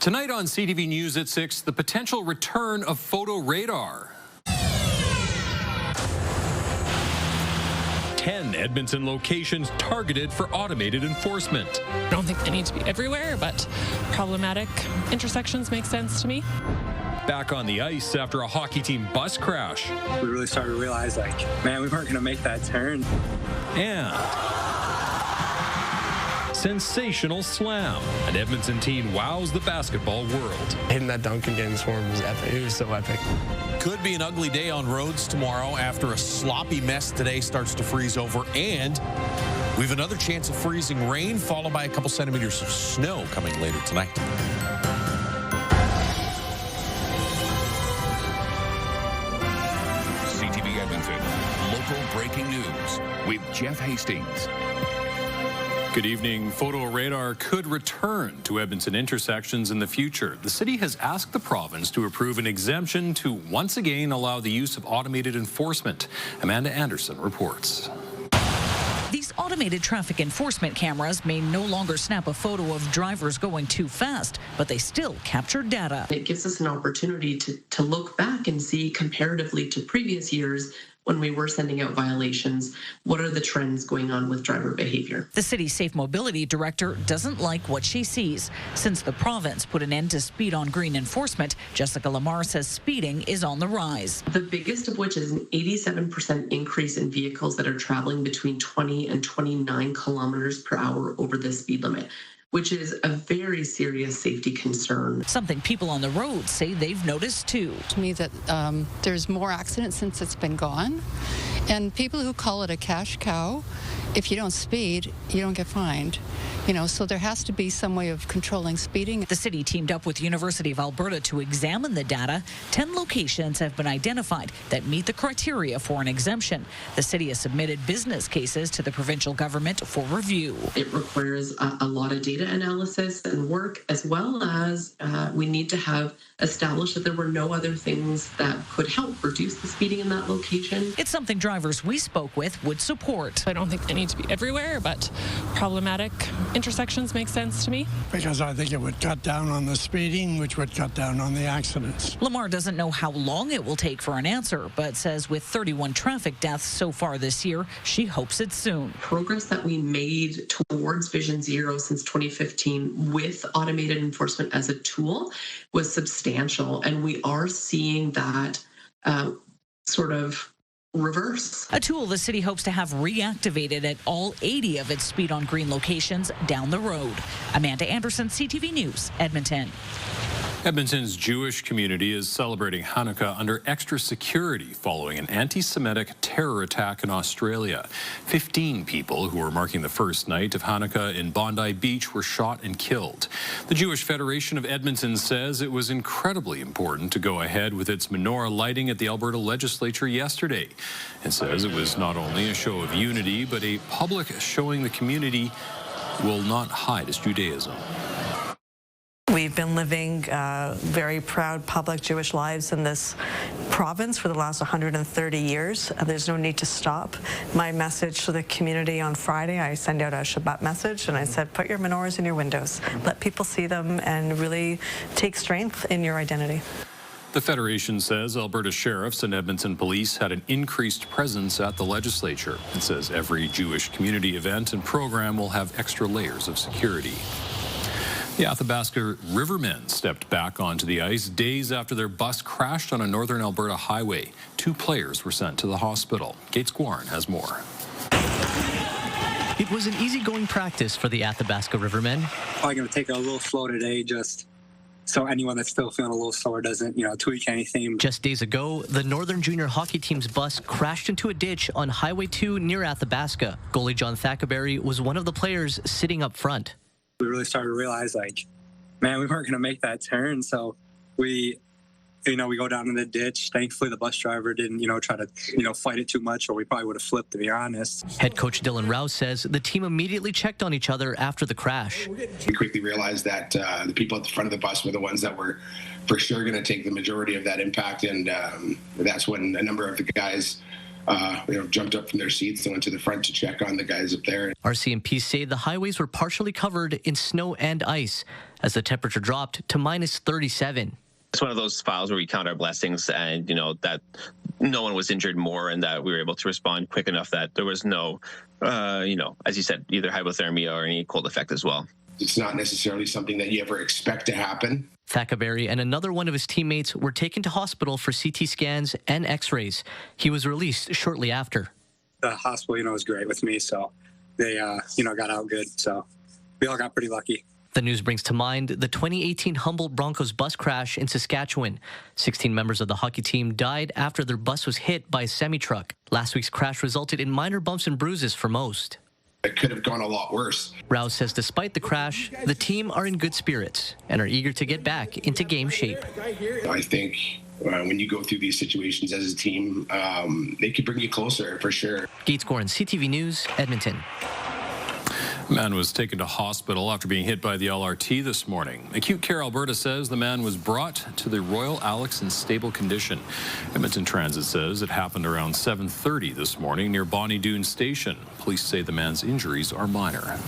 Tonight on CTV News at 6, the potential return of photo radar. 10 Edmonton locations targeted for automated enforcement. I don't think they need to be everywhere, but problematic intersections make sense to me. Back on the ice after a hockey team bus crash. We really started to realize, man, we weren't going to make that turn. And sensational slam. An Edmonton teen wows the basketball world. Hitting that dunk and getting swarmed was epic. It was so epic. Could be an ugly day on roads tomorrow after a sloppy mess today starts to freeze over, and we have another chance of freezing rain followed by a couple centimeters of snow coming later tonight. CTV Edmonton, local breaking news with Jeff Hastings. Good evening. Photo radar could return to Edmonton intersections in the future. The city has asked the province to approve an exemption to once again allow the use of automated enforcement. Amanda Anderson reports. These automated traffic enforcement cameras may no longer snap a photo of drivers going too fast, but they still capture data. It gives us an opportunity to look back and see comparatively to previous years when we were sending out violations, what are the trends going on with driver behavior? The city's safe mobility director doesn't like what she sees. Since the province put an end to speed on green enforcement, Jessica Lamar says speeding is on the rise. The biggest of which is an 87% increase in vehicles that are traveling between 20 and 29 kilometers per hour over the speed limit, which is a very serious safety concern. Something people on the road say they've noticed too. To me that there's more accidents since it's been gone, and people who call it a cash cow, if you don't speed, you don't get fined. So there has to be some way of controlling speeding. The city teamed up with the University of Alberta to examine the data. 10 locations have been identified that meet the criteria for an exemption. The city has submitted business cases to the provincial government for review. It requires a lot of data analysis and work, as well as we need to have established that there were no other things that could help reduce the speeding in that location. It's something drivers we spoke with would support. I don't think they need to be everywhere, but problematic intersections make sense to me. Because I think it would cut down on the speeding, which would cut down on the accidents. Lamar doesn't know how long it will take for an answer, but says with 31 traffic deaths so far this year, she hopes it's soon. Progress that we made towards Vision Zero since 2015 with automated enforcement as a tool was substantial, and we are seeing that sort of reverse. A tool the city hopes to have reactivated at all 80 of its speed on green locations down the road. Amanda Anderson, CTV News, Edmonton. Edmonton's Jewish community is celebrating Hanukkah under extra security following an anti-Semitic terror attack in Australia. 15 people who were marking the first night of Hanukkah in Bondi Beach were shot and killed. The Jewish Federation of Edmonton says it was incredibly important to go ahead with its menorah lighting at the Alberta legislature yesterday. It says it was not only a show of unity, but a public showing the community will not hide its Judaism. We've been living very proud public Jewish lives in this province for the last 130 years. There's no need to stop. My message to the community on Friday, I sent out a Shabbat message and I said, put your menorahs in your windows. Let people see them and really take strength in your identity. The Federation says Alberta sheriffs and Edmonton police had an increased presence at the legislature. It says every Jewish community event and program will have extra layers of security. The Athabasca Rivermen stepped back onto the ice days after their bus crashed on a northern Alberta highway. 2 players were sent to the hospital. Gates Guarin has more. It was an easygoing practice for the Athabasca Rivermen. Probably going to take it a little slow today, just so anyone that's still feeling a little slower doesn't, tweak anything. Just days ago, the Northern Junior Hockey team's bus crashed into a ditch on Highway 2 near Athabasca. Goalie John Thackerberry was one of the players sitting up front. We really started to realize, man, we weren't going to make that turn. So we go down in the ditch. Thankfully, the bus driver didn't, try to, fight it too much, or we probably would have flipped, to be honest. Head coach Dylan Rouse says the team immediately checked on each other after the crash. We quickly realized that the people at the front of the bus were the ones that were for sure going to take the majority of that impact. And that's when a number of the guys jumped up from their seats and went to the front to check on the guys up there. RCMP say the highways were partially covered in snow and ice as the temperature dropped to minus 37. It's one of those files where we count our blessings and, that no one was injured more and that we were able to respond quick enough that there was no, as you said, either hypothermia or any cold effect as well. It's not necessarily something that you ever expect to happen. Thackerberry and another one of his teammates were taken to hospital for CT scans and x-rays. He was released shortly after. The hospital, was great with me, so they, got out good. So we all got pretty lucky. The news brings to mind the 2018 Humboldt Broncos bus crash in Saskatchewan. 16 members of the hockey team died after their bus was hit by a semi-truck. Last week's crash resulted in minor bumps and bruises for most. It could have gone a lot worse. Rouse says despite the crash, the team are in good spirits and are eager to get back into game shape. I think when you go through these situations as a team, they could bring you closer for sure. Gates Gorin, CTV News, Edmonton. A man was taken to hospital after being hit by the LRT this morning. Acute Care Alberta says the man was brought to the Royal Alex in stable condition. Edmonton Transit says it happened around 7:30 this morning near Bonnie Doon Station. Police say the man's injuries are minor.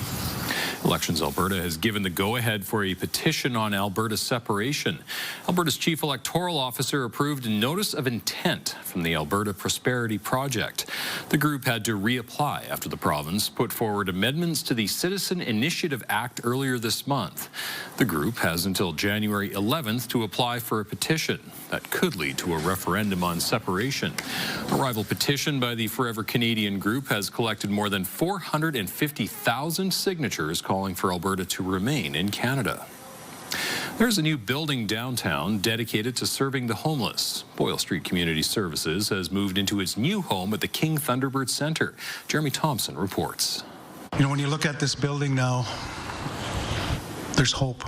Elections Alberta has given the go-ahead for a petition on Alberta separation. Alberta's chief electoral officer approved a notice of intent from the Alberta Prosperity Project. The group had to reapply after the province put forward amendments to the Citizen Initiative Act earlier this month. The group has until January 11th to apply for a petition that could lead to a referendum on separation. A rival petition by the Forever Canadian group has collected more than 450,000 signatures calling for Alberta to remain in Canada. There's a new building downtown dedicated to serving the homeless. Boyle Street Community Services has moved into its new home at the King Thunderbird Centre. Jeremy Thompson reports. When you look at this building now, there's hope.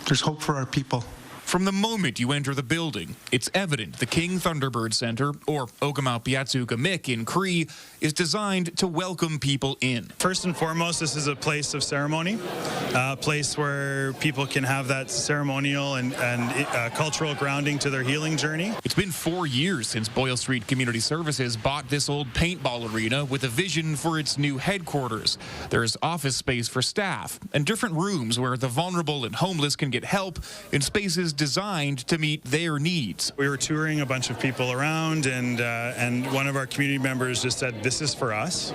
There's hope for our people. From the moment you enter the building, it's evident the King Thunderbird Centre, or Ogamau Piatsu Gamik in Cree, is designed to welcome people in. First and foremost, this is a place of ceremony, a place where people can have that ceremonial and cultural grounding to their healing journey. It's been 4 years since Boyle Street Community Services bought this old paintball arena with a vision for its new headquarters. There's office space for staff and different rooms where the vulnerable and homeless can get help in spaces designed to meet their needs. We were touring a bunch of people around, and one of our community members just said, "This is for us,"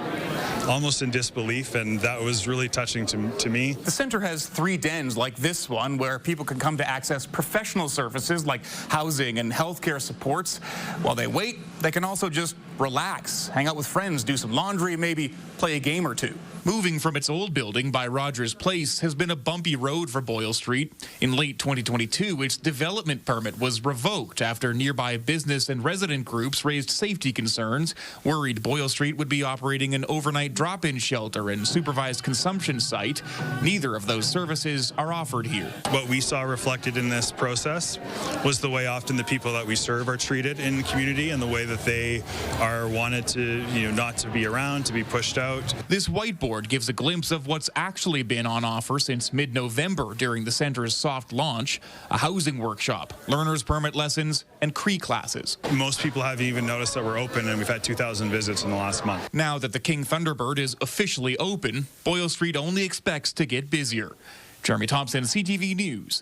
almost in disbelief, and that was really touching to me. The center has 3 dens like this one where people can come to access professional services like housing and healthcare supports. While they wait, they can also just relax, hang out with friends, do some laundry, maybe play a game or two. Moving from its old building by Rogers Place has been a bumpy road for Boyle Street. In late 2022, its development permit was revoked after nearby business and resident groups raised safety concerns, worried Boyle Street would be operating an overnight drop-in shelter and supervised consumption site. Neither of those services are offered here. What we saw reflected in this process was the way often the people that we serve are treated in the community and the way that they are wanted to, not to be around, to be pushed out. This whiteboard gives a glimpse of what's actually been on offer since mid-November during the center's soft launch: a housing workshop, learner's permit lessons, and Cree classes. Most people haven't even noticed that we're open, and we've had 2,000 visits in the last month. Now that the King Thunderbird is officially open, Boyle Street only expects to get busier. Jeremy Thompson, CTV News,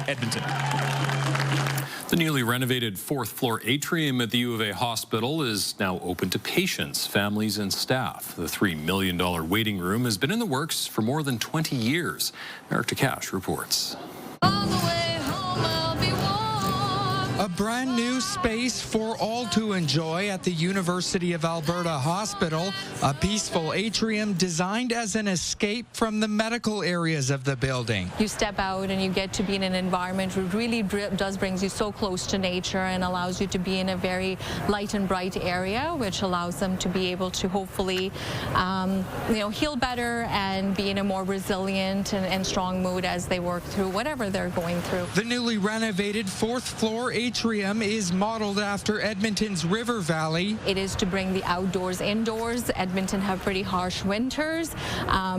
Edmonton. The newly renovated 4th-floor atrium at the U of A Hospital is now open to patients, families, and staff. The $3 million waiting room has been in the works for more than 20 years. Eric Takash reports. A brand new space for all to enjoy at the University of Alberta Hospital, a peaceful atrium designed as an escape from the medical areas of the building. You step out and you get to be in an environment that really does brings you so close to nature and allows you to be in a very light and bright area, which allows them to be able to hopefully heal better and be in a more resilient and strong mood as they work through whatever they're going through. The newly renovated 4th-floor atrium atrium is modeled after Edmonton's river valley. It is to bring the outdoors indoors. Edmonton have pretty harsh winters,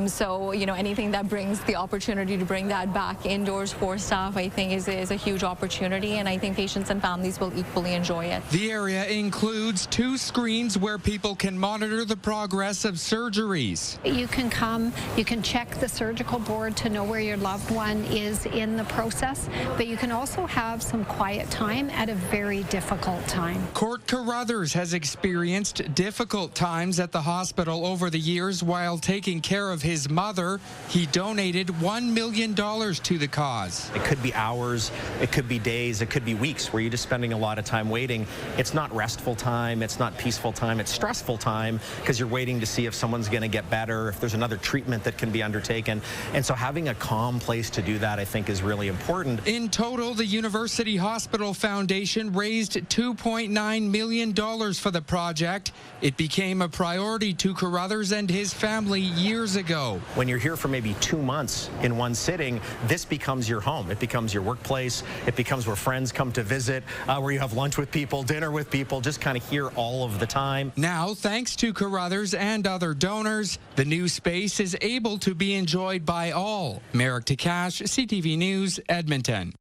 so anything that brings the opportunity to bring that back indoors for staff, I think is a huge opportunity, and I think patients and families will equally enjoy it. The area includes 2 screens where people can monitor the progress of surgeries. You can come, you can check the surgical board to know where your loved one is in the process, but you can also have some quiet time at a very difficult time. Court Carruthers has experienced difficult times at the hospital over the years while taking care of his mother. He donated $1 million to the cause. It could be hours, it could be days, it could be weeks where you're just spending a lot of time waiting. It's not restful time, it's not peaceful time, it's stressful time because you're waiting to see if someone's going to get better, if there's another treatment that can be undertaken. And so having a calm place to do that, I think, is really important. In total, the University Hospital Foundation raised $2.9 million for the project. It became a priority to Carruthers and his family years ago. When you're here for maybe 2 months in one sitting, this becomes your home. It becomes your workplace. It becomes where friends come to visit, where you have lunch with people, dinner with people, just kind of here all of the time. Now, thanks to Carruthers and other donors, the new space is able to be enjoyed by all. Merrick Takash, CTV News, Edmonton.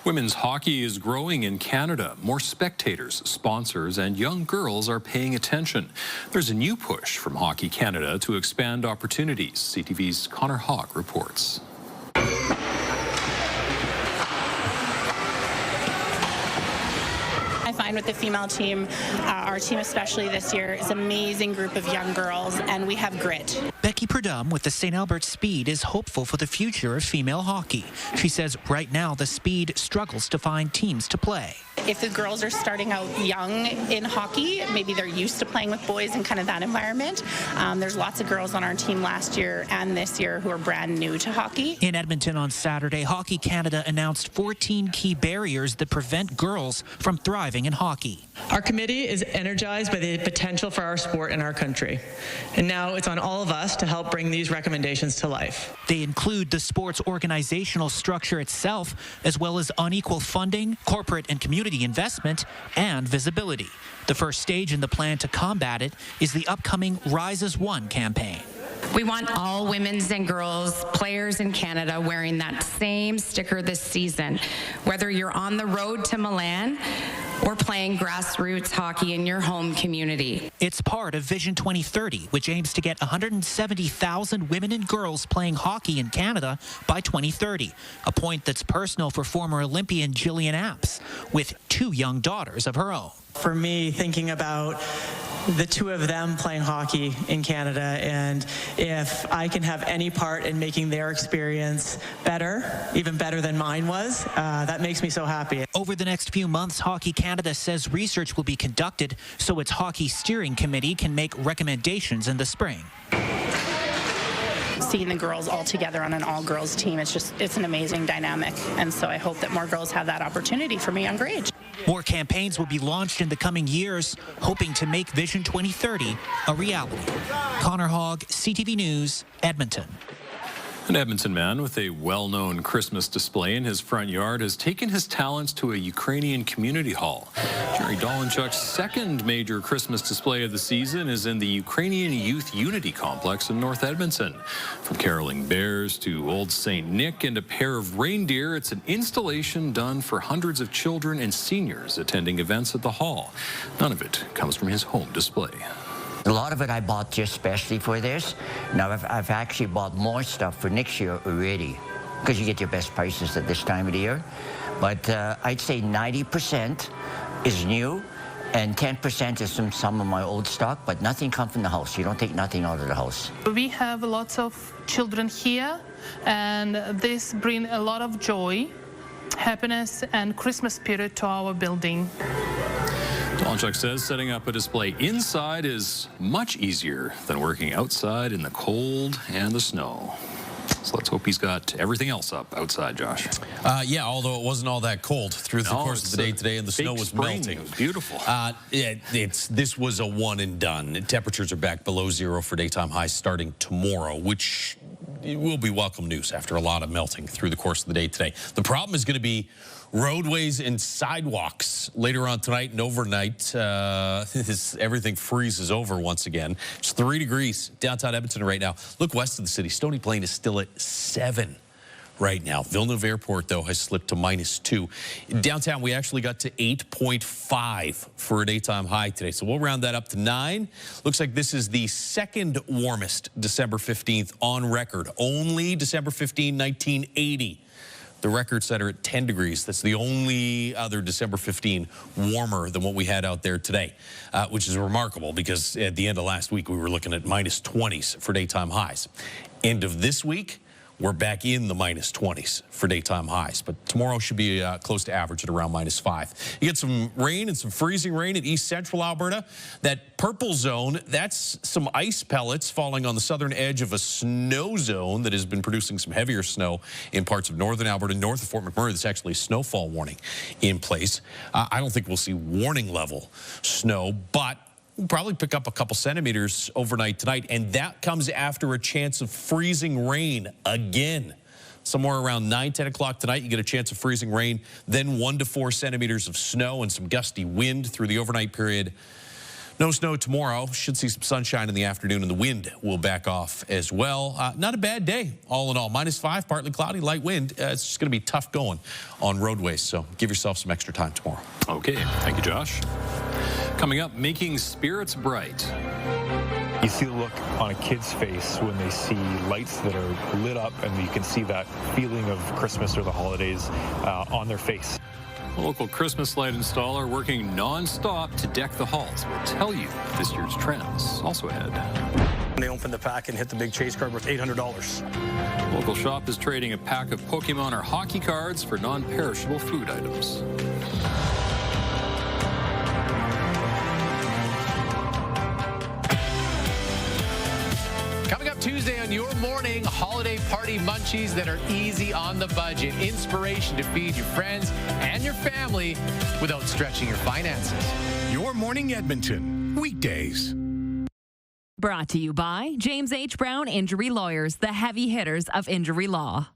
Women's hockey is growing in Canada. More spectators, sponsors, and young girls are paying attention. There's a new push from Hockey Canada to expand opportunities. CTV's Connor Hawk reports. I find with the female team, our team especially this year, is an amazing group of young girls, and we have grit. Becky Purdom with the St. Albert Speed is hopeful for the future of female hockey. She says right now the Speed struggles to find teams to play. If the girls are starting out young in hockey, maybe they're used to playing with boys in kind of that environment. There's lots of girls on our team last year and this year who are brand new to hockey. In Edmonton on Saturday, Hockey Canada announced 14 key barriers that prevent girls from thriving in hockey. Our committee is energized by the potential for our sport in our country. And now it's on all of us to help bring these recommendations to life. They include the sport's organizational structure itself, as well as unequal funding, corporate and community investment, and visibility. The first stage in the plan to combat it is the upcoming Rise as One campaign. We want all women's and girls players in Canada wearing that same sticker this season, whether you're on the road to Milan or playing grassroots hockey in your home community. It's part of Vision 2030, which aims to get 170,000 women and girls playing hockey in Canada by 2030, a point that's personal for former Olympian Jillian Apps, with 2 young daughters of her own. For me, thinking about the 2 of them playing hockey in Canada, and if I can have any part in making their experience better, even better than mine was, that makes me so happy. Over the next few months, Hockey Canada says research will be conducted so its hockey steering committee can make recommendations in the spring. Seeing the girls all together on an all-girls team, it's an amazing dynamic. And so I hope that more girls have that opportunity from a younger age. More campaigns will be launched in the coming years, hoping to make Vision 2030 a reality. Connor Hogg, CTV News, Edmonton. An Edmonton man with a well-known Christmas display in his front yard has taken his talents to a Ukrainian community hall. Jerry Dolenchuk's second major Christmas display of the season is in the Ukrainian Youth Unity Complex in North Edmonton. From caroling bears to Old St. Nick and a pair of reindeer, it's an installation done for hundreds of children and seniors attending events at the hall. None of it comes from his home display. A lot of it I bought just specially for this. Now I've actually bought more stuff for next year already because you get your best prices at this time of the year. But I'd say 90% is new and 10% is from some of my old stock, but nothing comes from the house. You don't take nothing out of the house. We have lots of children here, and this brings a lot of joy, happiness, and Christmas spirit to our building. Dolenchuk says setting up a display inside is much easier than working outside in the cold and the snow. So let's hope he's got everything else up outside, Josh. Yeah, although it wasn't all that cold through the course of the day today, and the snow was melting. It was beautiful. This was a one and done. Temperatures are back below zero for daytime highs starting tomorrow, which it will be welcome news after a lot of melting through the course of the day today. The problem is going to be roadways and sidewalks later on tonight and overnight. Everything freezes over once again. It's 3 degrees downtown Edmonton right now. Look west of the city. Stony Plain is still at 7 right now. Villeneuve Airport, though, has slipped to -2. Downtown, we actually got to 8.5 for a daytime high today. So we'll round that up to 9. Looks like this is the second warmest December 15th on record. Only December 15, 1980. The record setter at 10 degrees. That's the only other December 15 warmer than what we had out there today, which is remarkable because at the end of last week, we were looking at -20s for daytime highs. End of this week, we're back in the -20s for daytime highs, but tomorrow should be close to average at around -5. You get some rain and some freezing rain in east central Alberta. That purple zone, that's some ice pellets falling on the southern edge of a snow zone that has been producing some heavier snow in parts of northern Alberta. North of Fort McMurray, there's actually a snowfall warning in place. I don't think we'll see warning level snow, but we'll probably pick up a couple centimeters overnight tonight, and that comes after a chance of freezing rain again. Somewhere around 9, 10 o'clock tonight, you get a chance of freezing rain, then 1 to 4 centimeters of snow and some gusty wind through the overnight period. No snow tomorrow. Should see some sunshine in the afternoon, and the wind will back off as well. Not a bad day, all in all. -5, partly cloudy, light wind. It's just going to be tough going on roadways, so give yourself some extra time tomorrow. Okay, thank you, Josh. Coming up, making spirits bright. You see the look on a kid's face when they see lights that are lit up, and you can see that feeling of Christmas or the holidays on their face. A local Christmas light installer working non-stop to deck the halls will tell you this year's trends. Also ahead. They opened the pack and hit the big chase card worth $800. Local shop is trading a pack of Pokemon or hockey cards for non-perishable food items. Coming up Tuesday on your morning, holiday party munchies that are easy on the budget. Inspiration to feed your friends and your family without stretching your finances. Your Morning Edmonton, weekdays. Brought to you by James H. Brown Injury Lawyers, the heavy hitters of injury law.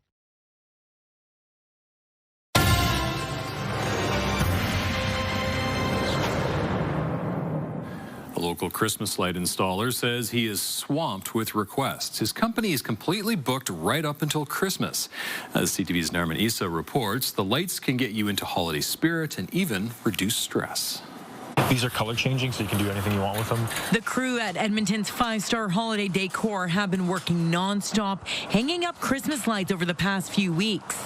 A local Christmas light installer says he is swamped with requests. His company is completely booked right up until Christmas. As CTV's Narman Issa reports, the lights can get you into holiday spirit and even reduce stress. These are color changing, so you can do anything you want with them. The crew at Edmonton's 5-star holiday decor have been working non-stop, hanging up Christmas lights over the past few weeks.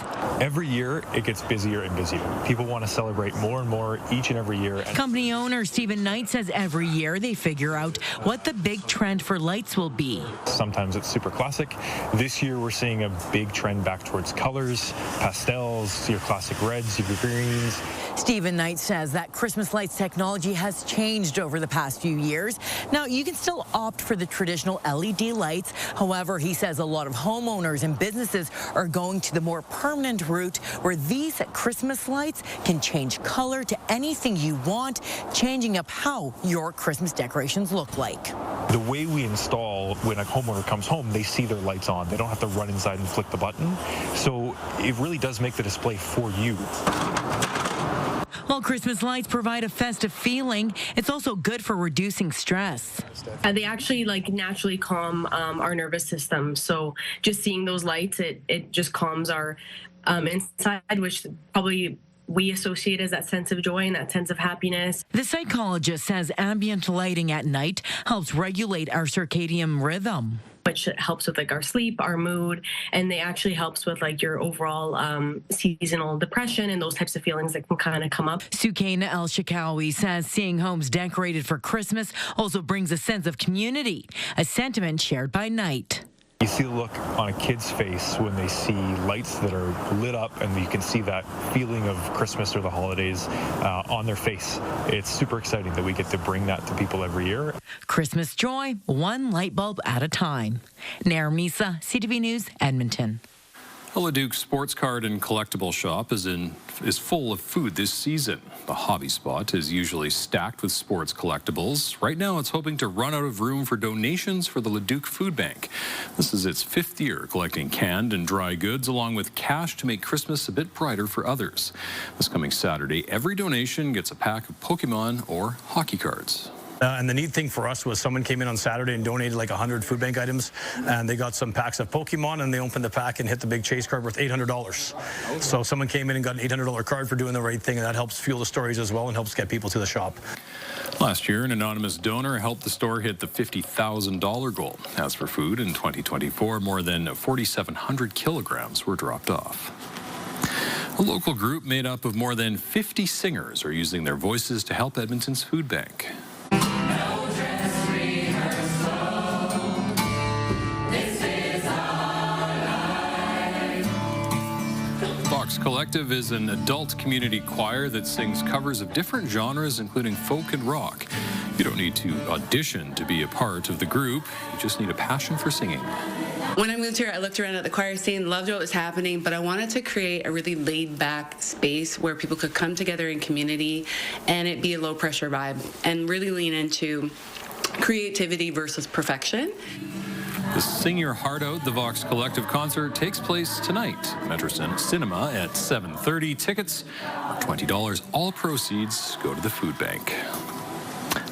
Every year, it gets busier and busier. People want to celebrate more and more each and every year. Company owner Stephen Knight says every year they figure out what the big trend for lights will be. Sometimes it's super classic. This year, we're seeing a big trend back towards colors, pastels, your classic reds, your greens. Stephen Knight says that Christmas lights technology has changed over the past few years. Now, you can still opt for the traditional LED lights. However, he says a lot of homeowners and businesses are going to the more permanent route where these Christmas lights can change color to anything you want, changing up how your Christmas decorations look like. The way we install, when a homeowner comes home, they see their lights on. They don't have to run inside and flick the button. So it really does make the display for you. While Christmas lights provide a festive feeling, it's also good for reducing stress. They actually naturally calm our nervous system. So just seeing those lights, it just calms our inside, which probably we associate as that sense of joy and that sense of happiness. The psychologist says ambient lighting at night helps regulate our circadian rhythm, which helps with our sleep, our mood, and they actually helps with your overall seasonal depression and those types of feelings that can kind of come up. Sukaina El-Shakawi says seeing homes decorated for Christmas also brings a sense of community, a sentiment shared by Knight. You see the look on a kid's face when they see lights that are lit up, and you can see that feeling of Christmas or the holidays on their face. It's super exciting that we get to bring that to people every year. Christmas joy, one light bulb at a time. Narmisa, CTV News, Edmonton. The Leduc Sports Card and Collectible Shop is full of food this season. The hobby spot is usually stacked with sports collectibles. Right now, it's hoping to run out of room for donations for the Leduc Food Bank. This is its 5th year collecting canned and dry goods along with cash to make Christmas a bit brighter for others. This coming Saturday, every donation gets a pack of Pokemon or hockey cards. And the neat thing for us was someone came in on Saturday and donated like 100 food bank items, and they got some packs of Pokemon, and they opened the pack and hit the big chase card worth $800. So someone came in and got an $800 card for doing the right thing, and that helps fuel the stories as well and helps get people to the shop. Last year, an anonymous donor helped the store hit the $50,000 goal. As for food, in 2024, more than 4,700 kilograms were dropped off. A local group made up of more than 50 singers are using their voices to help Edmonton's food bank. Collective is an adult community choir that sings covers of different genres, including folk and rock. You don't need to audition to be a part of the group. You just need a passion for singing. When I moved here, I looked around at the choir scene, loved what was happening, but I wanted to create a really laid-back space where people could come together in community and it be a low-pressure vibe and really lean into creativity versus perfection. The Sing Your Heart Out, the Vox Collective concert takes place tonight. Metro Cinema at 7:30. Tickets are $20. All proceeds go to the food bank.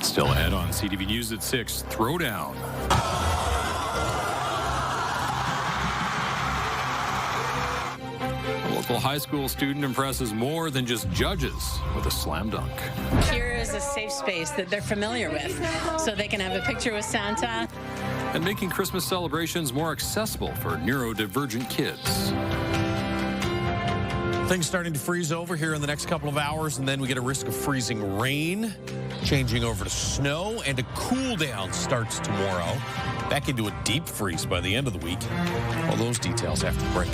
Still ahead on CTV News at 6, Throwdown. A local high school student impresses more than just judges with a slam dunk. Here is a safe space that they're familiar with, so they can have a picture with Santa. And making Christmas celebrations more accessible for neurodivergent kids. Things starting to freeze over here in the next couple of hours, and then we get a risk of freezing rain, changing over to snow, and a cool down starts tomorrow. Back into a deep freeze by the end of the week. All those details after the break.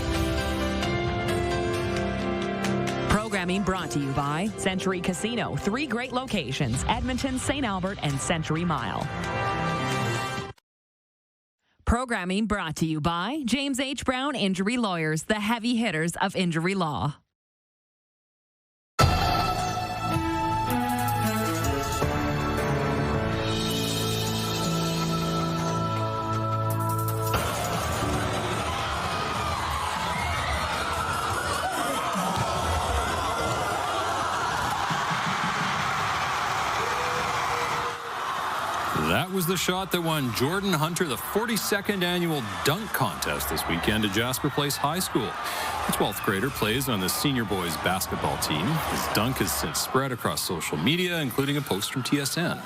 Programming brought to you by Century Casino. 3 great locations: Edmonton, St. Albert, and Century Mile. Programming brought to you by James H. Brown Injury Lawyers, the heavy hitters of injury law. That was the shot that won Jordan Hunter the 42nd annual dunk contest this weekend at Jasper Place High School. The 12th grader plays on the senior boys basketball team. His dunk has since spread across social media, including a post from TSN.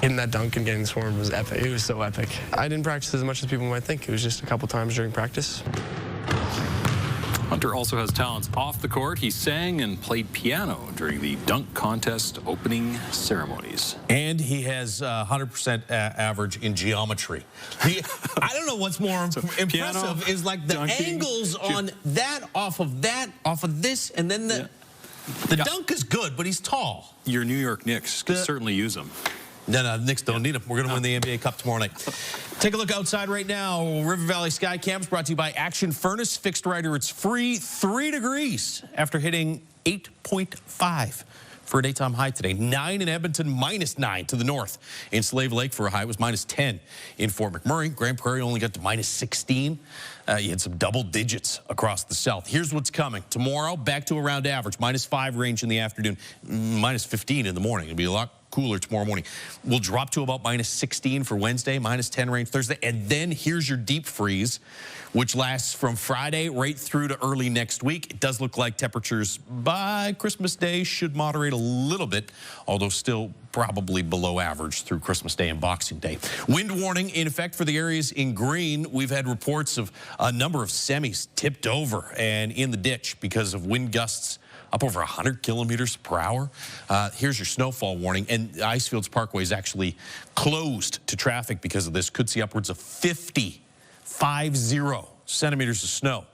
Hitting that dunk and getting swarmed was epic. It was so epic. I didn't practice as much as people might think. It was just a couple times during practice. Hunter also has talents off the court. He sang and played piano during the dunk contest opening ceremonies. And he has 100% average in geometry. I don't know what's more impressive piano, is like the dunking, angles on that, off of this, and then the dunk is good, but he's tall. Your New York Knicks could certainly use him. No, Knicks don't need him. We're going to win the NBA Cup tomorrow night. Take a look outside right now. River Valley Sky Camps brought to you by Action Furnace. Fixed Rider, it's free. 3 degrees after hitting 8.5 for a daytime high today. 9 in Edmonton, -9 to the north. In Slave Lake for a high was -10. In Fort McMurray, Grand Prairie only got to -16. You had some double digits across the south. Here's what's coming. Tomorrow, back to around average. -5 range in the afternoon, -15 in the morning. It'll be a lot cooler tomorrow morning. We'll drop to about -16 for Wednesday, -10 range Thursday. And then here's your deep freeze, which lasts from Friday right through to early next week. It does look like temperatures by Christmas Day should moderate a little bit, although still probably below average through Christmas Day and Boxing Day. Wind warning in effect for the areas in green. We've had reports of a number of semis tipped over and in the ditch because of wind gusts up over 100 kilometers per hour. Here's your snowfall warning. And Icefields Parkway is actually closed to traffic because of this. Could see upwards of 50 centimeters of snow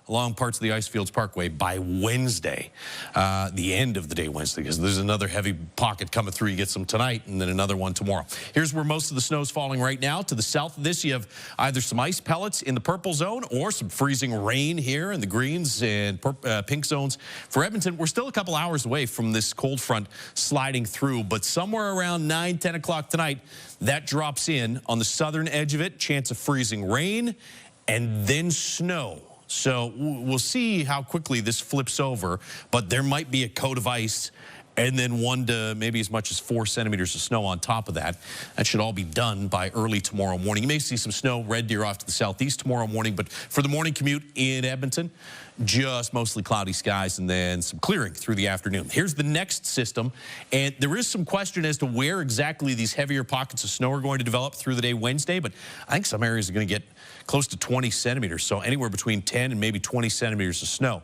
along parts of the Icefields Parkway by Wednesday, the end of the day Wednesday, because there's another heavy pocket coming through. You get some tonight and then another one tomorrow. Here's where most of the snow is falling right now. To the south of this, you have either some ice pellets in the purple zone or some freezing rain here in the greens and pink zones. For Edmonton, we're still a couple hours away from this cold front sliding through, but somewhere around 9, 10 o'clock tonight, that drops in on the southern edge of it. Chance of freezing rain and then snow. So we'll see how quickly this flips over, but there might be a coat of ice and then 1 to maybe as much as 4 centimeters of snow on top of that. That should all be done by early tomorrow morning. You may see some snow, Red Deer off to the southeast tomorrow morning, but for the morning commute in Edmonton, just mostly cloudy skies and then some clearing through the afternoon. Here's the next system, and there is some question as to where exactly these heavier pockets of snow are going to develop through the day Wednesday, but I think some areas are going to get close to 20 centimeters, so anywhere between 10 and maybe 20 centimeters of snow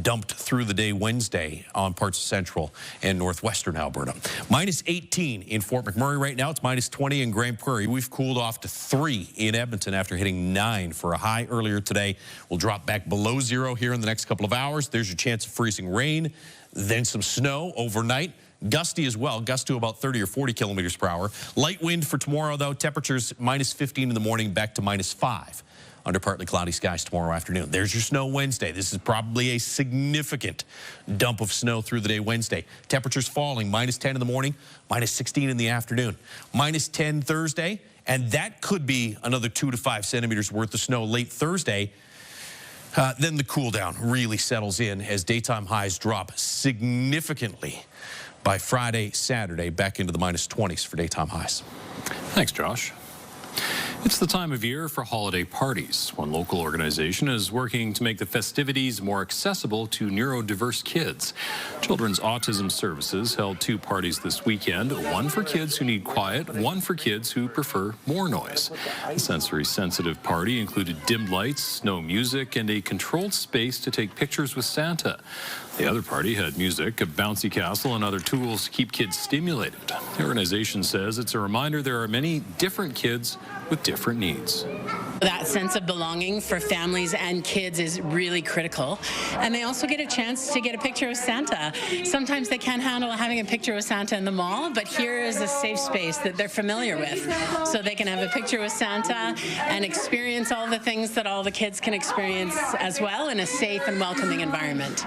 dumped through the day Wednesday on parts of central and northwestern Alberta. Minus 18 in Fort McMurray right now. It's minus 20 in Grand Prairie. We've cooled off to 3 in Edmonton after hitting 9 for a high earlier today. We'll drop back below 0 here in the next couple of hours. There's your chance of freezing rain, then some snow overnight. Gusty as well, gusts to about 30 or 40 kilometers per hour. Light wind for tomorrow, though. Temperatures minus 15 in the morning, back to minus 5 under partly cloudy skies tomorrow afternoon. There's your snow Wednesday. This is probably a significant dump of snow through the day Wednesday. Temperatures falling, minus 10 in the morning, minus 16 in the afternoon. Minus 10 Thursday, and that could be another 2 to 5 centimeters worth of snow late Thursday. Then the cool down really settles in as daytime highs drop significantly by Friday, Saturday, back into the minus 20s for daytime highs. Thanks, Josh. It's the time of year for holiday parties. One local organization is working to make the festivities more accessible to neurodiverse kids. Children's Autism Services held 2 parties this weekend, one for kids who need quiet, one for kids who prefer more noise. The sensory-sensitive party included dimmed lights, snow music, and a controlled space to take pictures with Santa. The other party had music, a bouncy castle, and other tools to keep kids stimulated. The organization says it's a reminder there are many different kids with different needs. That sense of belonging for families and kids is really critical. And they also get a chance to get a picture of Santa. Sometimes they can't handle having a picture of Santa in the mall, but here is a safe space that they're familiar with. So they can have a picture with Santa and experience all the things that all the kids can experience as well in a safe and welcoming environment.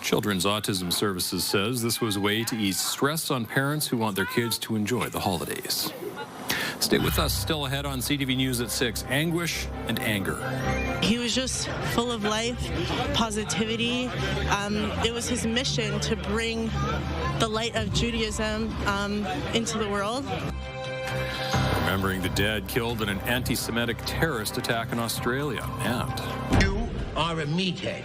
Children's Autism Services says this was a way to ease stress on parents who want their kids to enjoy the holidays. Stay with us. Still ahead on CTV News at 6, anguish and anger. He was just full of life, positivity. It was his mission to bring the light of Judaism into the world. Remembering the dead killed in an anti-Semitic terrorist attack in Australia. And you are a meathead.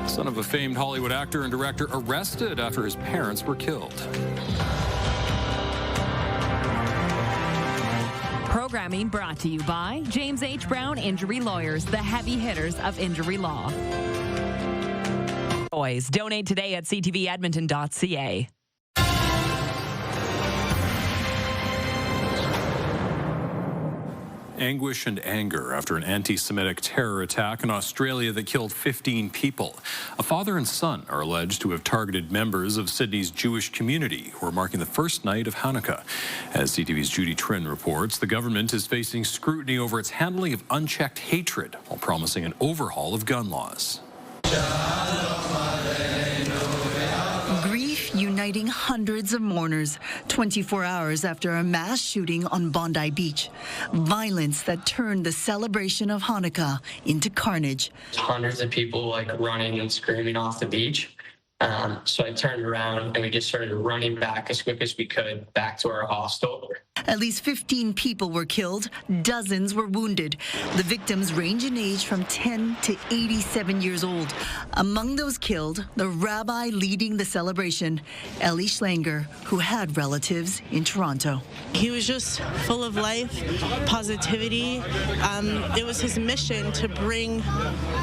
Son of a famed Hollywood actor and director arrested after his parents were killed. Programming brought to you by James H. Brown Injury Lawyers, the heavy hitters of injury law. Boys, donate today at ctvedmonton.ca. Anguish and anger after an anti-Semitic terror attack in Australia that killed 15 people. A father and son are alleged to have targeted members of Sydney's Jewish community who are marking the first night of Hanukkah. As CTV's Judy Trin reports, the government is facing scrutiny over its handling of unchecked hatred while promising an overhaul of gun laws. Uniting hundreds of mourners 24 hours after a mass shooting on Bondi Beach. Violence that turned the celebration of Hanukkah into carnage. Hundreds of people running and screaming off the beach. So I turned around and we just started running back as quick as we could back to our hostel. At least 15 people were killed, dozens were wounded. The victims range in age from 10 to 87 years old. Among those killed, the rabbi leading the celebration, Eli Schlanger, who had relatives in Toronto. He was just full of life, positivity. It was his mission to bring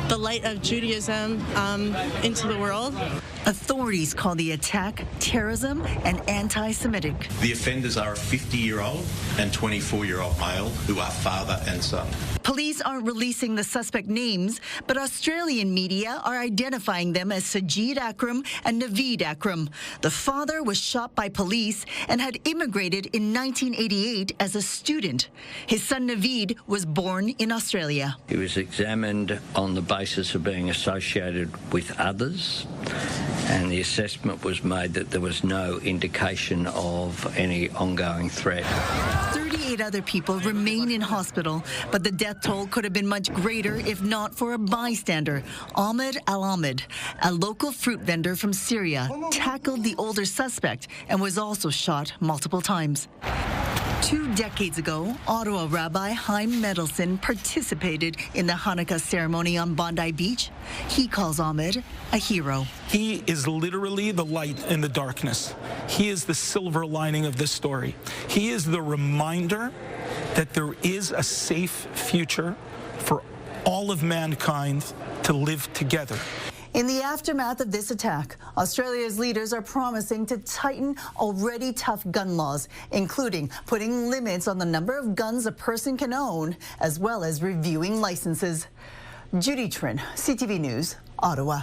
the light of Judaism into the world. Authorities call the attack terrorism and anti-Semitic. The offenders are a 50-year-old and 24-year-old male who are father and son. Police aren't releasing the suspect names, but Australian media are identifying them as Sajid Akram and Naveed Akram. The father was shot by police and had immigrated in 1988 as a student. His son Naveed was born in Australia. He was examined on the basis of being associated with others, and the assessment was made that there was no indication of any ongoing threat. 38 other people remain in hospital, but the death toll could have been much greater if not for a bystander. Ahmed Al-Ahmed, a local fruit vendor from Syria, tackled the older suspect and was also shot multiple times. 2 decades ago, Ottawa Rabbi Chaim Mendelson participated in the Hanukkah ceremony on Bondi Beach. He calls Ahmed a hero. He is literally the light in the darkness. He is the silver lining of this story. He is the reminder that there is a safe future for all of mankind to live together. In the aftermath of this attack, Australia's leaders are promising to tighten already tough gun laws, including putting limits on the number of guns a person can own, as well as reviewing licenses. Judy Trin, CTV News, Ottawa.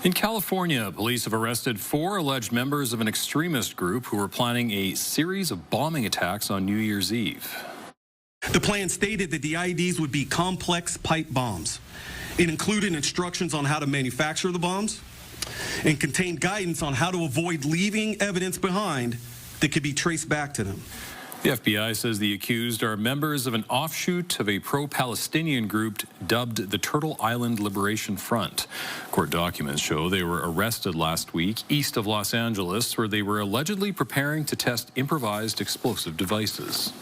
In California, police have arrested 4 alleged members of an extremist group who were planning a series of bombing attacks on New Year's Eve. The plan stated that the IEDs would be complex pipe bombs. It included instructions on how to manufacture the bombs and contained guidance on how to avoid leaving evidence behind that could be traced back to them. The FBI says the accused are members of an offshoot of a pro-Palestinian group dubbed the Turtle Island Liberation Front. Court documents show they were arrested last week east of Los Angeles, where they were allegedly preparing to test improvised explosive devices.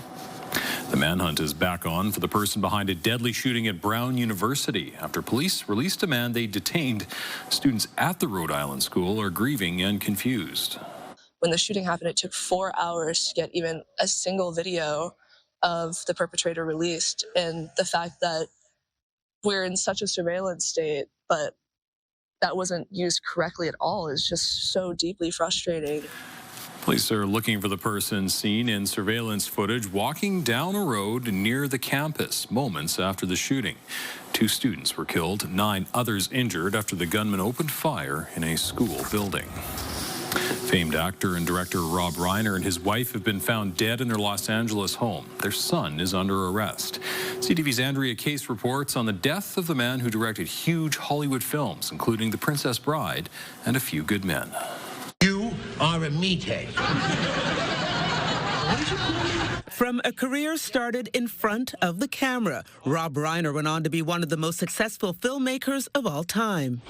The manhunt is back on for the person behind a deadly shooting at Brown University after police released a man they detained. Students at the Rhode Island school are grieving and confused. When the shooting happened, it took 4 hours to get even a single video of the perpetrator released. And the fact that we're in such a surveillance state, but that wasn't used correctly at all is just so deeply frustrating. Police are looking for the person seen in surveillance footage walking down a road near the campus moments after the shooting. 2 students were killed, 9 others injured after the gunman opened fire in a school building. Famed actor and director Rob Reiner and his wife have been found dead in their Los Angeles home. Their son is under arrest. CTV's Andrea Case reports on the death of the man who directed huge Hollywood films, including The Princess Bride and A Few Good Men. You are a meathead. From a career started in front of the camera, Rob Reiner went on to be one of the most successful filmmakers of all time.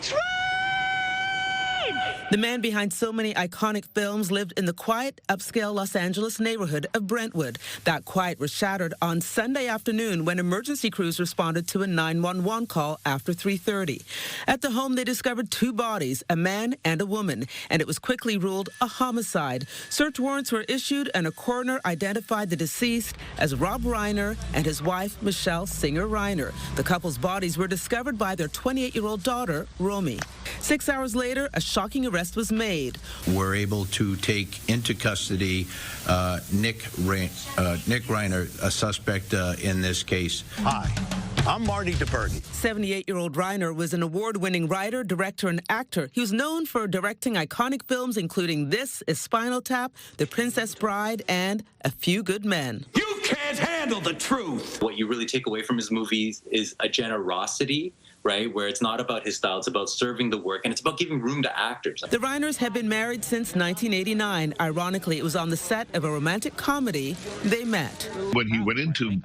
The man behind so many iconic films lived in the quiet, upscale Los Angeles neighborhood of Brentwood. That quiet was shattered on Sunday afternoon when emergency crews responded to a 911 call after 3:30. At the home, they discovered 2 bodies, a man and a woman, and it was quickly ruled a homicide. Search warrants were issued, and a coroner identified the deceased as Rob Reiner and his wife, Michelle Singer Reiner. The couple's bodies were discovered by their 28-year-old daughter, Romy. 6 hours later, a shocking arrest was made. We're able to take into custody Nick Reiner, a suspect in this case. Hi, I'm Marty DeBergen. 78-year-old Reiner was an award-winning writer, director, and actor. He was known for directing iconic films, including This Is Spinal Tap, The Princess Bride, and A Few Good Men. You can't handle the truth. What you really take away from his movies is a generosity, right, where it's not about his style, it's about serving the work, and it's about giving room to actors. The Reiners have been married since 1989. Ironically, it was on the set of a romantic comedy they met. When he went into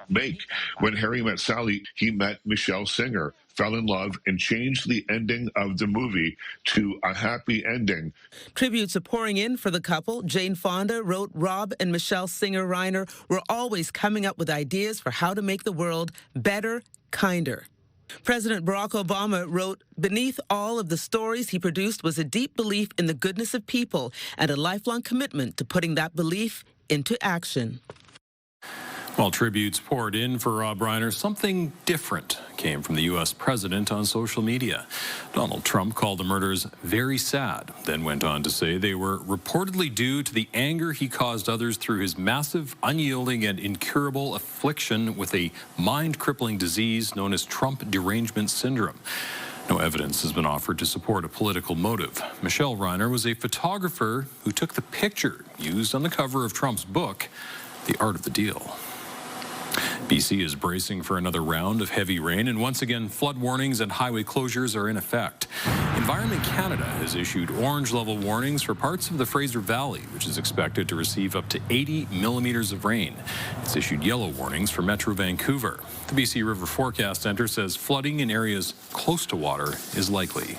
When Harry Met Sally, he met Michelle Singer, fell in love, and changed the ending of the movie to a happy ending. Tributes are pouring in for the couple. Jane Fonda wrote Rob and Michelle Singer Reiner were always coming up with ideas for how to make the world better, kinder. President Barack Obama wrote, "Beneath all of the stories he produced was a deep belief in the goodness of people and a lifelong commitment to putting that belief into action." While tributes poured in for Rob Reiner, something different came from the U.S. president on social media. Donald Trump called the murders very sad, then went on to say they were reportedly due to the anger he caused others through his massive, unyielding, and incurable affliction with a mind-crippling disease known as Trump derangement syndrome. No evidence has been offered to support a political motive. Michelle Reiner was a photographer who took the picture used on the cover of Trump's book, The Art of the Deal. BC is bracing for another round of heavy rain, and once again, flood warnings and highway closures are in effect. Environment Canada has issued orange-level warnings for parts of the Fraser Valley, which is expected to receive up to 80 millimeters of rain. It's issued yellow warnings for Metro Vancouver. The BC River Forecast Centre says flooding in areas close to water is likely.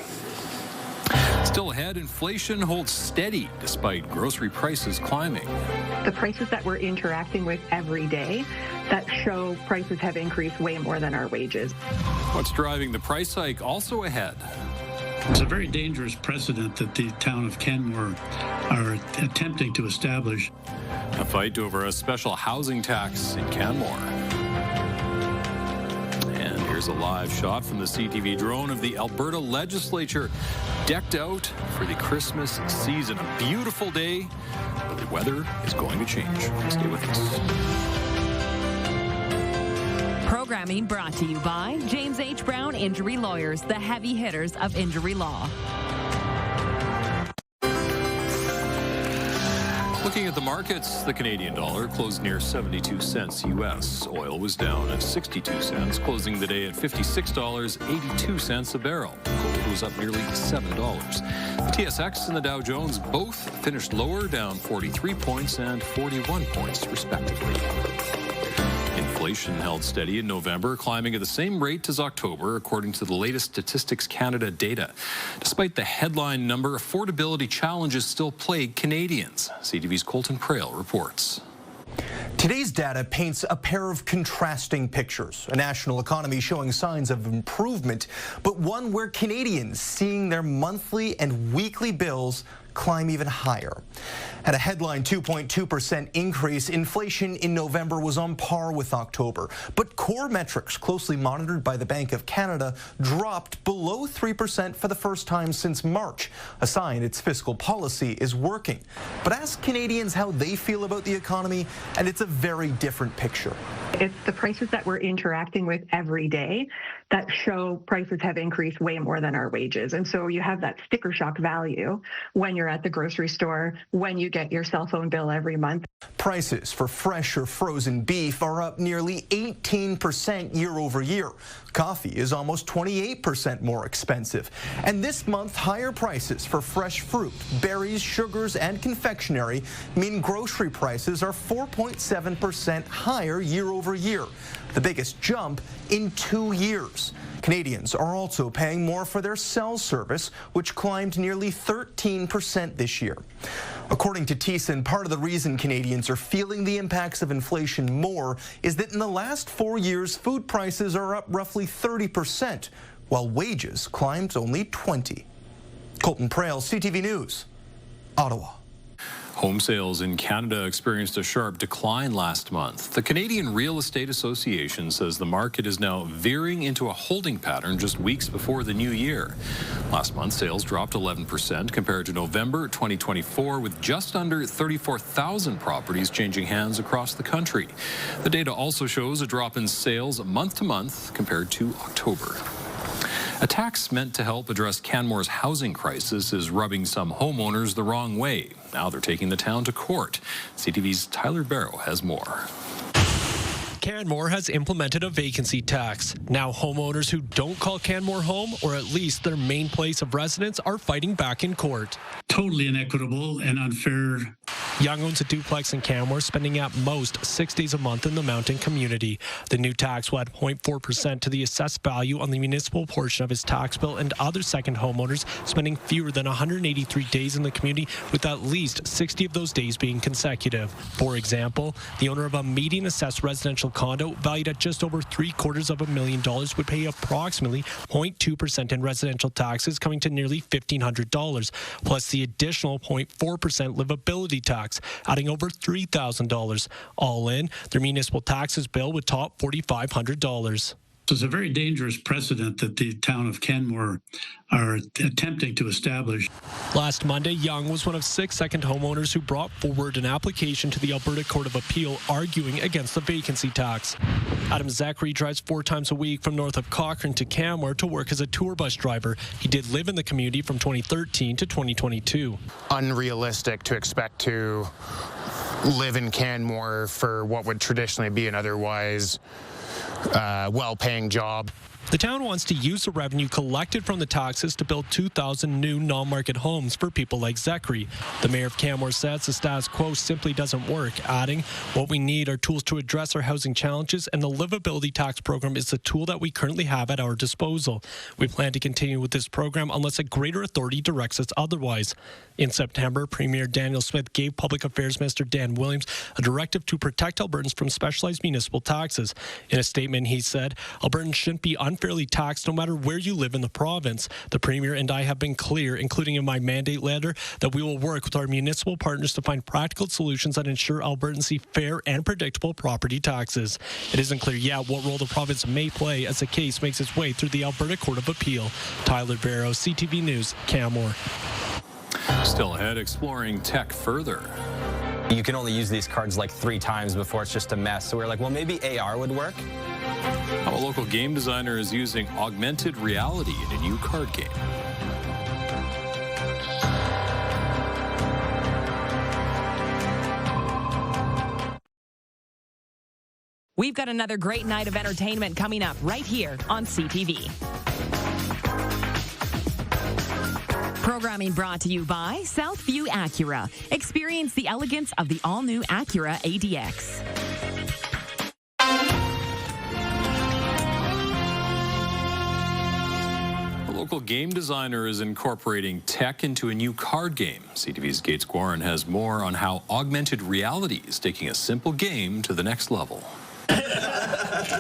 Still ahead, inflation holds steady despite grocery prices climbing. The prices that we're interacting with every day that show prices have increased way more than our wages. What's driving the price hike also ahead? It's a very dangerous precedent that the town of Canmore are attempting to establish. A fight over a special housing tax in Canmore. And here's a live shot from the CTV drone of the Alberta legislature decked out for the Christmas season. A beautiful day, but the weather is going to change. Stay with us. Programming brought to you by James H. Brown Injury Lawyers, the heavy hitters of injury law. Looking at the markets, the Canadian dollar closed near 72 cents U.S. Oil was down at 62 cents, closing the day at $56.82 a barrel. Gold was up nearly $7. The TSX and the Dow Jones both finished lower, down 43 points and 41 points, respectively. Inflation held steady in November, climbing at the same rate as October, according to the latest Statistics Canada data. Despite the headline number, affordability challenges still plague Canadians. CTV's Colton Prail reports. Today's data paints a pair of contrasting pictures. A national economy showing signs of improvement, but one where Canadians seeing their monthly and weekly bills climb even higher. At a headline 2.2% increase, inflation in November was on par with October. But core metrics closely monitored by the Bank of Canada dropped below 3% for the first time since March, a sign its fiscal policy is working. But ask Canadians how they feel about the economy, and it's a very different picture. It's the prices that we're interacting with every day that show prices have increased way more than our wages. And so you have that sticker shock value when you're at the grocery store, when you get your cell phone bill every month. Prices for fresh or frozen beef are up nearly 18% year over year. Coffee is almost 28% more expensive. And this month, higher prices for fresh fruit, berries, sugars, and confectionery mean grocery prices are 4.7% higher year over year, the biggest jump in 2 years. Canadians are also paying more for their cell service, which climbed nearly 13% this year. According to Thiessen, part of the reason Canadians are feeling the impacts of inflation more is that in the last 4 years, food prices are up roughly 30%, while wages climbed only 20%. Colton Prail, CTV News, Ottawa. Home sales in Canada experienced a sharp decline last month. The Canadian Real Estate Association says the market is now veering into a holding pattern just weeks before the new year. Last month, sales dropped 11% compared to November 2024, with just under 34,000 properties changing hands across the country. The data also shows a drop in sales month to month compared to October. A tax meant to help address Canmore's housing crisis is rubbing some homeowners the wrong way. Now they're taking the town to court. CTV's Tyler Barrow has more. Canmore has implemented a vacancy tax. Now homeowners who don't call Canmore home, or at least their main place of residence, are fighting back in court. Totally inequitable and unfair. Young owns a duplex in Canmore, spending at most 6 days a month in the mountain community. The new tax will add 0.4% to the assessed value on the municipal portion of his tax bill, and other second homeowners spending fewer than 183 days in the community, with at least 60 of those days being consecutive. For example, the owner of a median assessed residential condo valued at just over $750,000 would pay approximately 0.2% in residential taxes, coming to nearly $1,500, plus the additional 0.4% livability tax. tax, adding over $3,000. All in, their municipal taxes bill would top $4,500. It's a very dangerous precedent that the town of Canmore are attempting to establish. Last Monday, Young was one of 6 second homeowners who brought forward an application to the Alberta Court of Appeal arguing against the vacancy tax. Adam Zachary drives 4 times a week from north of Cochrane to Canmore to work as a tour bus driver. He did live in the community from 2013 to 2022. Unrealistic to expect to live in Canmore for what would traditionally be an otherwise well-paying job. The town wants to use the revenue collected from the taxes to build 2,000 new non-market homes for people like Zachary. The mayor of Canmore says the status quo simply doesn't work, adding, "What we need are tools to address our housing challenges, and the livability tax program is the tool that we currently have at our disposal. We plan to continue with this program unless a greater authority directs us otherwise." In September, Premier Daniel Smith gave Public Affairs Minister Dan Williams a directive to protect Albertans from specialized municipal taxes. In a statement, he said, "Albertans shouldn't be unfairly taxed no matter where you live in the province. The Premier and I have been clear, including in my mandate letter, that we will work with our municipal partners to find practical solutions that ensure Albertans see fair and predictable property taxes." It isn't clear yet what role the province may play as the case makes its way through the Alberta Court of Appeal. Tyler Barrow, CTV News, Canmore. Still ahead, exploring tech further. You can only use these cards like 3 times before it's just a mess. So we're like, well, maybe AR would work. How a local game designer is using augmented reality in a new card game. We've got another great night of entertainment coming up right here on CTV. Programming brought to you by Southview Acura. Experience the elegance of the all-new Acura ADX. A local game designer is incorporating tech into a new card game. CTV's Gates Gorin has more on how augmented reality is taking a simple game to the next level.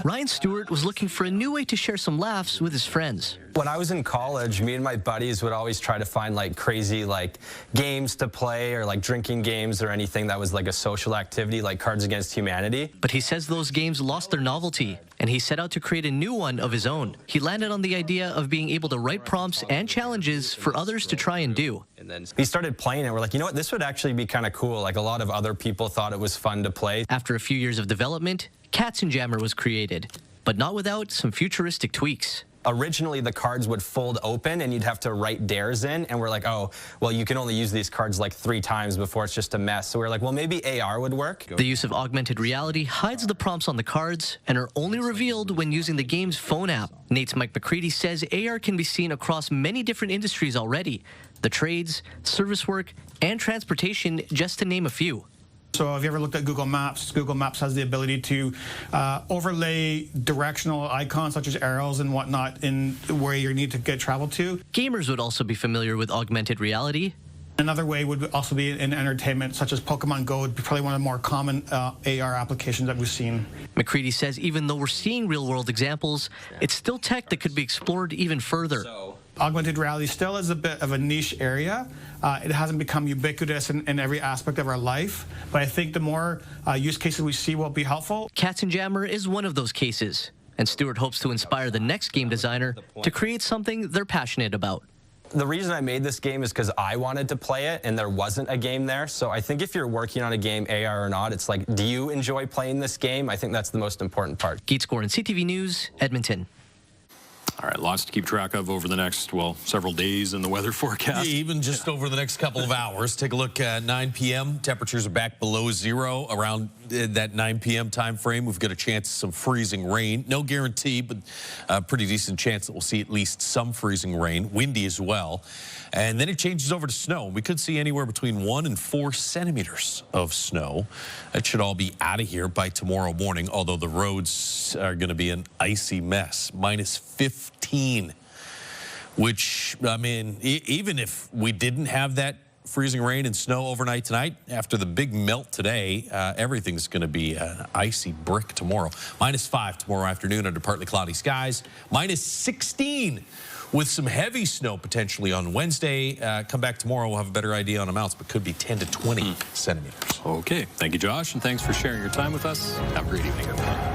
Ryan Stewart was looking for a new way to share some laughs with his friends. When I was in college, me and my buddies would always try to find like crazy games to play or like drinking games or anything that was like a social activity like Cards Against Humanity. But he says those games lost their novelty, and he set out to create a new one of his own. He landed on the idea of being able to write prompts and challenges for others to try and do. And then we started playing it. We're like, you know what, this would actually be kind of cool. Like a lot of other people thought it was fun to play. After a few years of development, Katzenjammer was created, but not without some futuristic tweaks. Originally, the cards would fold open and you'd have to write dares in. And we're like, oh, well, you can only use these cards like 3 times before it's just a mess. So we're like, well, maybe AR would work. The use of augmented reality hides the prompts on the cards and are only revealed when using the game's phone app. Nate's Mike McCready says AR can be seen across many different industries already. The trades, service work, and transportation, just to name a few. So have you ever looked at Google Maps? Google Maps has the ability to overlay directional icons such as arrows and whatnot in where you need to get travel to. Gamers would also be familiar with augmented reality. Another way would also be in entertainment, such as Pokemon Go would be probably one of the more common AR applications that we've seen. McCready says even though we're seeing real-world examples, it's still tech that could be explored even further. Augmented reality still is a bit of a niche area. It hasn't become ubiquitous in every aspect of our life, but I think the more use cases we see will be helpful. Katzenjammer is one of those cases, and Stewart hopes to inspire the next game designer to create something they're passionate about. The reason I made this game is because I wanted to play it and there wasn't a game there. So I think if you're working on a game, AR or not, it's like, do you enjoy playing this game? I think that's the most important part. Gates Gorin, CTV News, Edmonton. All right, lots to keep track of over the next, well, several days in the weather forecast. Yeah, even just over the next couple of hours. Take a look at 9 p.m. Temperatures are back below 0 around that 9 p.m. time frame. We've got a chance of some freezing rain. No guarantee, but a pretty decent chance that we'll see at least some freezing rain. Windy as well. And then it changes over to snow. We could see anywhere between 1 and 4 centimeters of snow. That should all be out of here by tomorrow morning, although the roads are going to be an icy mess. Minus 15, which, I mean, even if we didn't have that freezing rain and snow overnight tonight, after the big melt today, everything's going to be an icy brick tomorrow. Minus 5 tomorrow afternoon under partly cloudy skies. Minus 16 with some heavy snow potentially on Wednesday. Come back tomorrow, we'll have a better idea on amounts, but could be 10 to 20 centimeters. Okay. Thank you, Josh, and thanks for sharing your time with us. Have a great evening, everyone.